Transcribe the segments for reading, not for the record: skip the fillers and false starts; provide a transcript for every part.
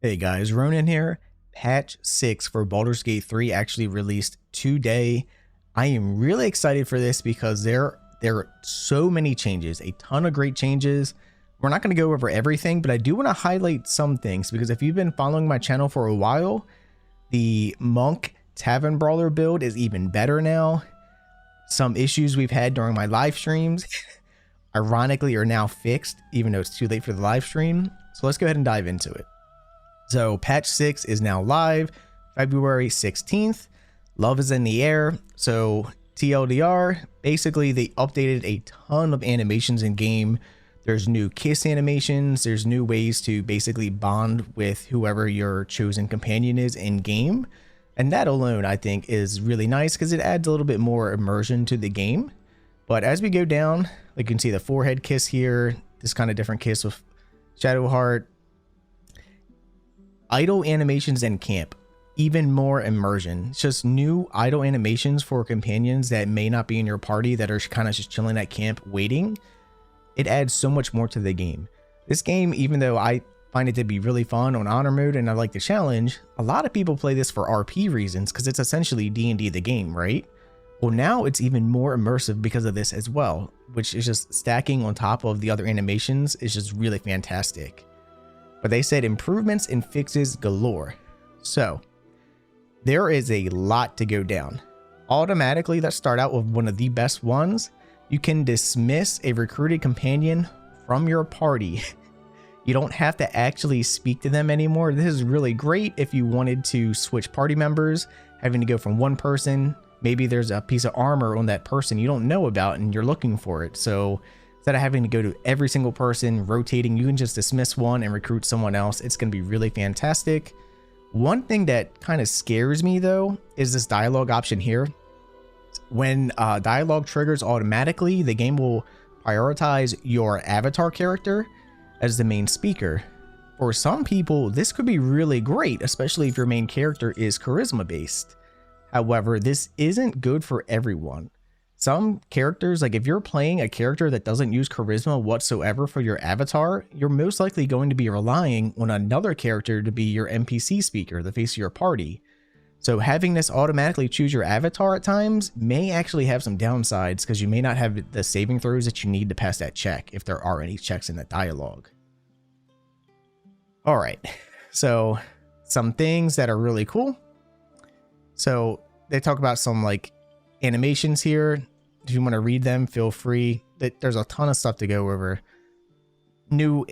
Hey guys, Ronan here. Patch 6 for Baldur's Gate 3 actually released today. I am really excited for this because there are so many changes, a ton of great changes. We're not going to go over everything, but I do want to highlight some things because if you've been following my channel for a while, the Monk Tavern brawler build is even better now. Some issues we've had during my live streams ironically are now fixed, even though it's too late for the live stream. So let's go ahead and dive into it. So patch 6 is now live, February 16th. Love is in the air. So TLDR, basically they updated a ton of animations in game. There's new kiss animations. There's new ways to basically bond with whoever your chosen companion is in game. And that alone, I think, is really nice because it adds a little bit more immersion to the game. But as we go down, like you can see the forehead kiss here, this kind of different kiss with Shadowheart. Idle animations in camp, even more immersion. It's just new idle animations for companions that may not be in your party that are kind of just chilling at camp waiting. It adds so much more to the game. This game, even though I find it to be really fun on honor mode and I like the challenge, a lot of people play this for RP reasons because it's essentially D&D the game, right? Well, now it's even more immersive because of this as well, which is just stacking on top of the other animations is just really fantastic. But they said improvements and fixes galore. So there is a lot to go down. Automatically, let's start out with one of the best ones. You can dismiss a recruited companion from your party. You don't have to actually speak to them anymore. This is really great if you wanted to switch party members, having to go from one person. Maybe there's a piece of armor on that person you don't know about and you're looking for it. So instead of having to go to every single person, rotating, you can just dismiss one and recruit someone else. It's going to be really fantastic. One thing that kind of scares me, though, is this dialogue option here. When dialogue triggers automatically, the game will prioritize your avatar character as the main speaker. For some people, this could be really great, especially if your main character is charisma based. However, this isn't good for everyone. Some characters, like if you're playing a character that doesn't use charisma whatsoever for your avatar, you're most likely going to be relying on another character to be your NPC speaker, the face of your party. So having this automatically choose your avatar at times may actually have some downsides because you may not have the saving throws that you need to pass that check if there are any checks in that dialogue. All right, so some things that are really cool. So they talk about some like animations here. If you want to read them, feel free. There's a ton of stuff to go over. New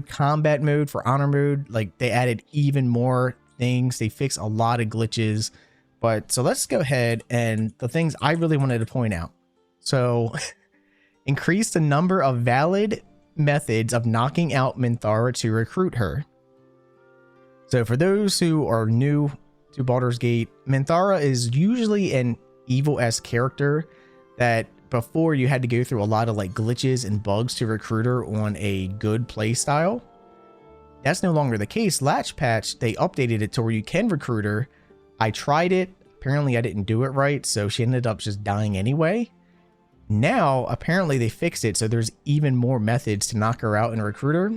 combat mode for honor mode. Like they added even more things. They fixed a lot of glitches. But so let's go ahead and the things I really wanted to point out. So increase the number of valid methods of knocking out Minthara to recruit her. So for those who are new to Baldur's Gate, Minthara is usually an evil-esque character that before you had to go through a lot of like glitches and bugs to recruit her on a good play style. That's no longer the case. Last patch, they updated it to where you can recruit her. I tried it. Apparently I didn't do it right, so she ended up just dying anyway. Now, apparently they fixed it, so there's even more methods to knock her out and recruit her.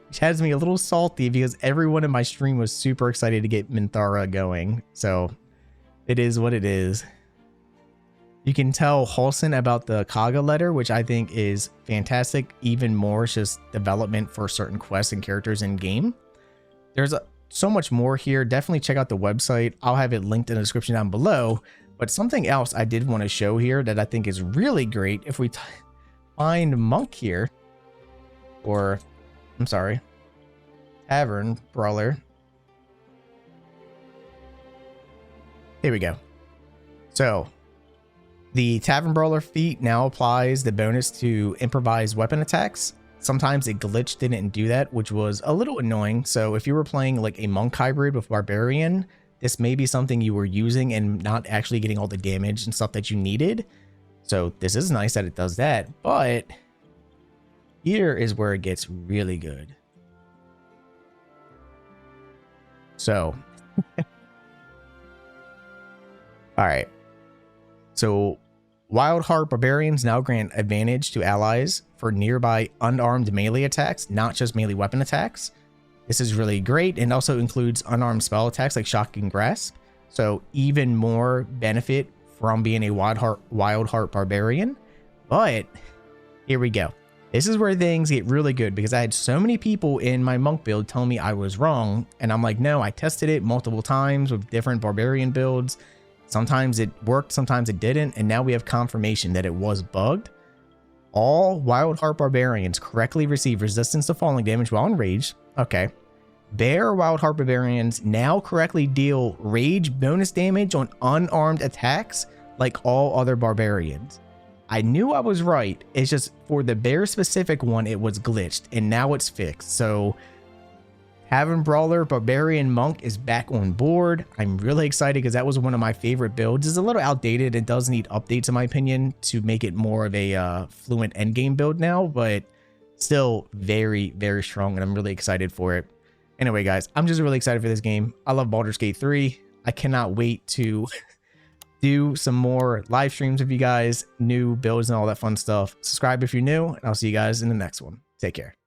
Which has me a little salty because everyone in my stream was super excited to get Minthara going. So it is what it is. You can tell Halson about the Kaga letter, which I think is fantastic. Even more, it's just development for certain quests and characters in game. There's so much more here. Definitely check out the website. I'll have it linked in the description down below. But something else I did want to show here that I think is really great. If we find Monk here, or I'm sorry, Tavern brawler. Here we go. So the Tavern brawler feat now applies the bonus to improvised weapon attacks. Sometimes it glitched didn't do that, which was a little annoying. So if you were playing like a monk hybrid with Barbarian, this may be something you were using and not actually getting all the damage and stuff that you needed. So this is nice that it does that, but here is where it gets really good. So, all right. So Wild Heart Barbarians now grant advantage to allies for nearby unarmed melee attacks, not just melee weapon attacks. This is really great, and also includes unarmed spell attacks like Shocking Grasp. So even more benefit from being a Wild Heart Barbarian. But here we go. This is where things get really good, because I had so many people in my monk build tell me I was wrong. And I'm like, no, I tested it multiple times with different barbarian builds. Sometimes it worked, sometimes it didn't. And now we have confirmation that it was bugged. All Wild Heart Barbarians correctly receive resistance to falling damage while enraged. Okay. Bear Wild Heart Barbarians now correctly deal rage bonus damage on unarmed attacks like all other barbarians. I knew I was right. It's just for the bear specific one, it was glitched, and now it's fixed. So Tavern Brawler Barbarian Monk is back on board. I'm really excited because that was one of my favorite builds. It's a little outdated. It does need updates, in my opinion, to make it more of a fluent endgame build now, but still very, very strong, and I'm really excited for it. Anyway, guys, I'm just really excited for this game. I love Baldur's Gate 3. I cannot wait to do some more live streams with you guys, new builds and all that fun stuff. Subscribe if you're new, and I'll see you guys in the next one. Take care.